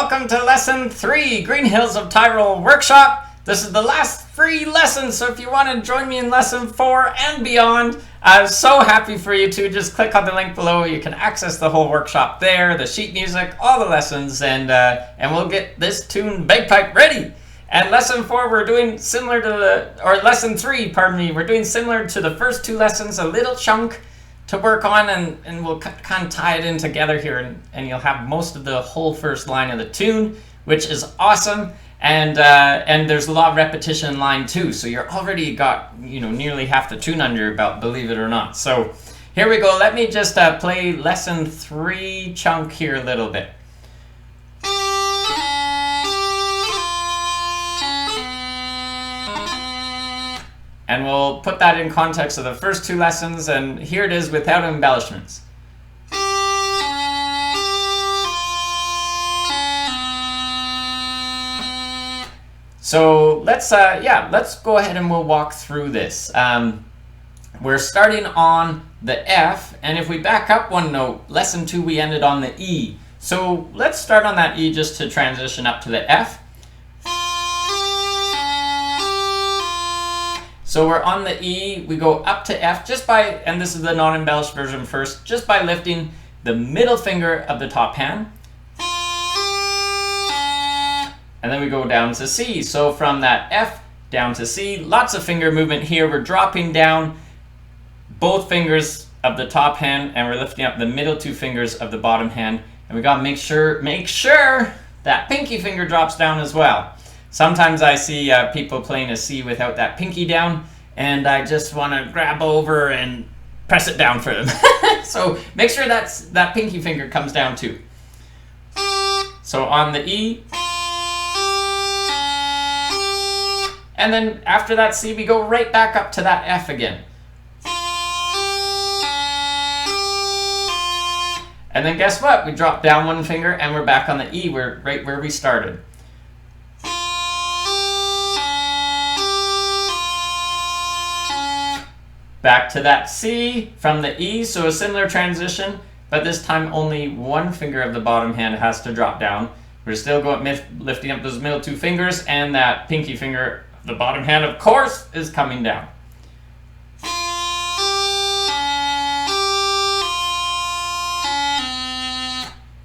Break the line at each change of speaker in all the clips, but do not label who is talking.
welcome to Lesson 3, Green Hills of Tyrol Workshop. This is the last free lesson, so if you want to join me in Lesson 4 and beyond, I'm so happy for you to just click on the link below. You can access the whole workshop there, the sheet music, all the lessons, and we'll get this tune bagpipe ready. And Lesson 4, we're doing similar to Lesson 3, pardon me, we're doing similar to the first two lessons, a little chunk to work on, and we'll kind of tie it in together here, and you'll have most of the whole first line of the tune, which is awesome. And there's a lot of repetition in line 2, so you're already got nearly half the tune under your belt, believe it or not. So here we go. Let me just play Lesson 3 chunk here a little bit. And we'll put that in context of the first two lessons, and here it is without embellishments. So let's go ahead and we'll walk through this. We're starting on the F, and if we back up one note, Lesson 2 we ended on the E. So let's start on that E just to transition up to the F. So we're on the E, we go up to F just by, and this is the non-embellished version first, just by lifting the middle finger of the top hand. And then we go down to C. So from that F down to C, lots of finger movement here. We're dropping down both fingers of the top hand, and we're lifting up the middle two fingers of the bottom hand. And we gotta make sure that pinky finger drops down as well. Sometimes I see people playing a C without that pinky down, and I just want to grab over and press it down for them. So make sure that pinky finger comes down too. So on the E, and then after that C, we go right back up to that F again. And then guess what? We drop down one finger and we're back on the E. We're right where we started. Back to that C from the E, so a similar transition, but this time only one finger of the bottom hand has to drop down. We're still lifting up those middle two fingers, and that pinky finger of the bottom hand, of course, is coming down.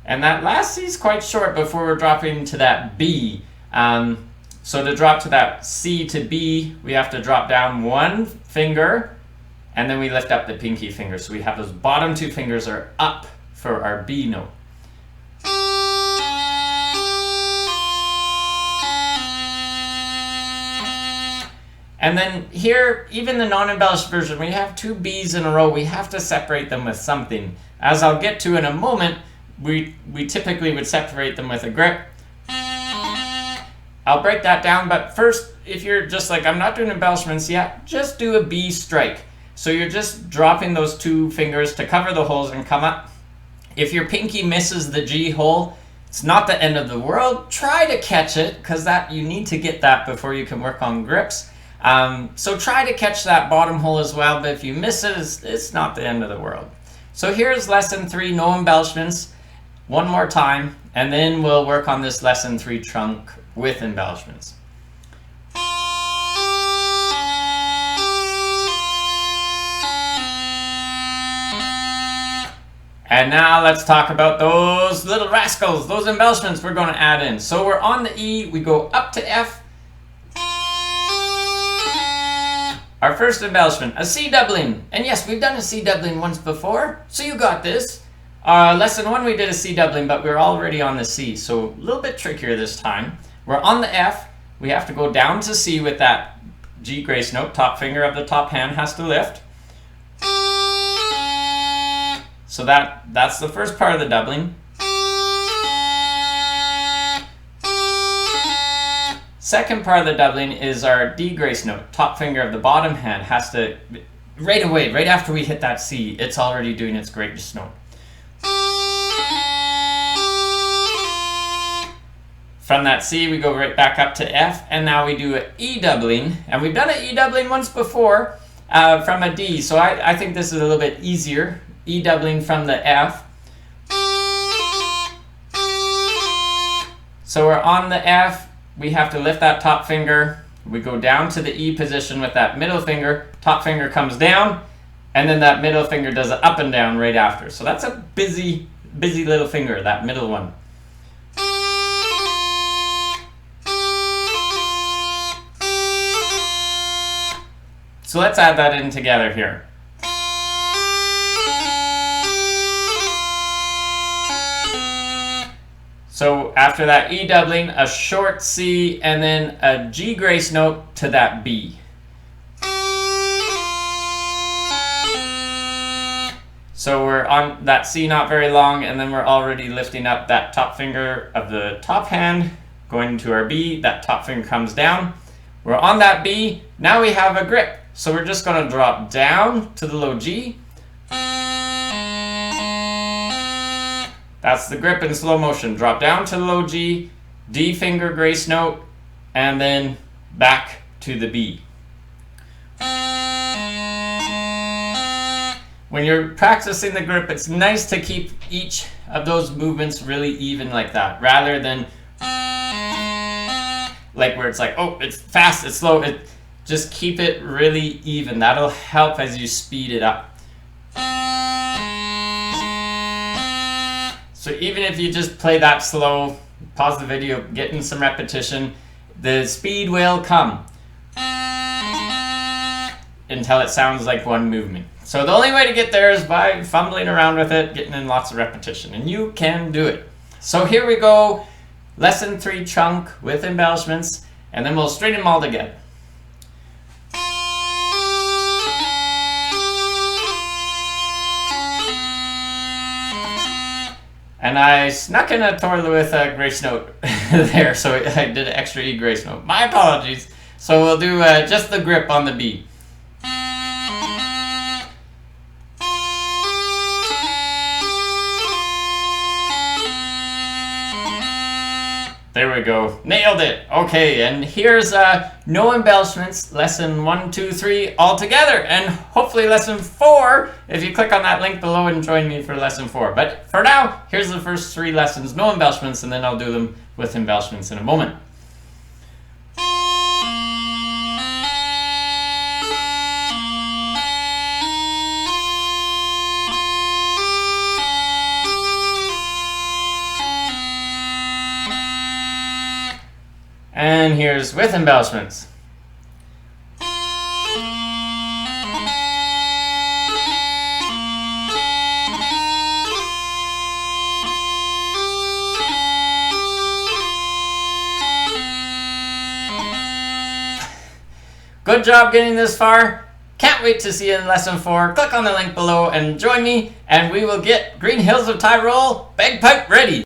And that last C is quite short before we're dropping to that B. So to drop to that C to B, we have to drop down one finger, and then we lift up the pinky finger. So we have those bottom two fingers are up for our B note. And then here, even the non-embellished version, we have two B's in a row. We have to separate them with something. As I'll get to in a moment, we typically would separate them with a grip. I'll break that down, but first, if you're just like, I'm not doing embellishments yet, just do a B strike. So you're just dropping those two fingers to cover the holes and come up. If your pinky misses the G hole, it's not the end of the world. Try to catch it, because you need to get that before you can work on grips. So try to catch that bottom hole as well, but if you miss it, it's not the end of the world. So here's Lesson 3, no embellishments, one more time, and then we'll work on this Lesson 3 chunk with embellishments. And now let's talk about those little rascals, those embellishments we're going to add in. So we're on the E, we go up to F. Our first embellishment, a C doubling. And yes, we've done a C doubling once before, so you got this. Lesson 1 we did a C doubling, but we're already on the C, so a little bit trickier this time. We're on the F, we have to go down to C with that G grace note, top finger of the top hand has to lift. So that's the first part of the doubling. Second part of the doubling is our D grace note. Top finger of the bottom hand has to, right away, right after we hit that C, it's already doing its grace note. From that C, we go right back up to F, and now we do an E doubling. And we've done an E doubling once before from a D, so I think this is a little bit easier. E doubling from the F. So we're on the F, we have to lift that top finger, we go down to the E position with that middle finger, top finger comes down, and then that middle finger does an up and down right after. So that's a busy little finger, that middle one. So let's add that in together here. So after that E doubling, a short C, and then a G grace note to that B. So we're on that C not very long, and then we're already lifting up that top finger of the top hand, going into our B, that top finger comes down. We're on that B, now we have a grip. So we're just going to drop down to the low G. That's the grip in slow motion. Drop down to the low G, D finger grace note, and then back to the B. When you're practicing the grip, it's nice to keep each of those movements really even like that, rather than like where it's like, oh, it's fast, it's slow. Just keep it really even. That'll help as you speed it up. So even if you just play that slow, pause the video, get in some repetition, the speed will come until it sounds like one movement. So the only way to get there is by fumbling around with it, getting in lots of repetition, and you can do it. So here we go, lesson 3 chunk with embellishments, and then we'll straighten them all together. And I snuck in a twirl with a grace note there, so I did an extra E grace note. My apologies. So we'll do just the grip on the B. There we go. Nailed it. Okay, and here's no embellishments, lesson 1, 2, 3 all together, and hopefully lesson 4 if you click on that link below and join me for lesson 4. But for now, here's the first 3 lessons, no embellishments, and then I'll do them with embellishments in a moment. And here's with embellishments. Good job getting this far. Can't wait to see you in lesson 4. Click on the link below and join me, and we will get Green Hills of Tyrol bagpipe ready.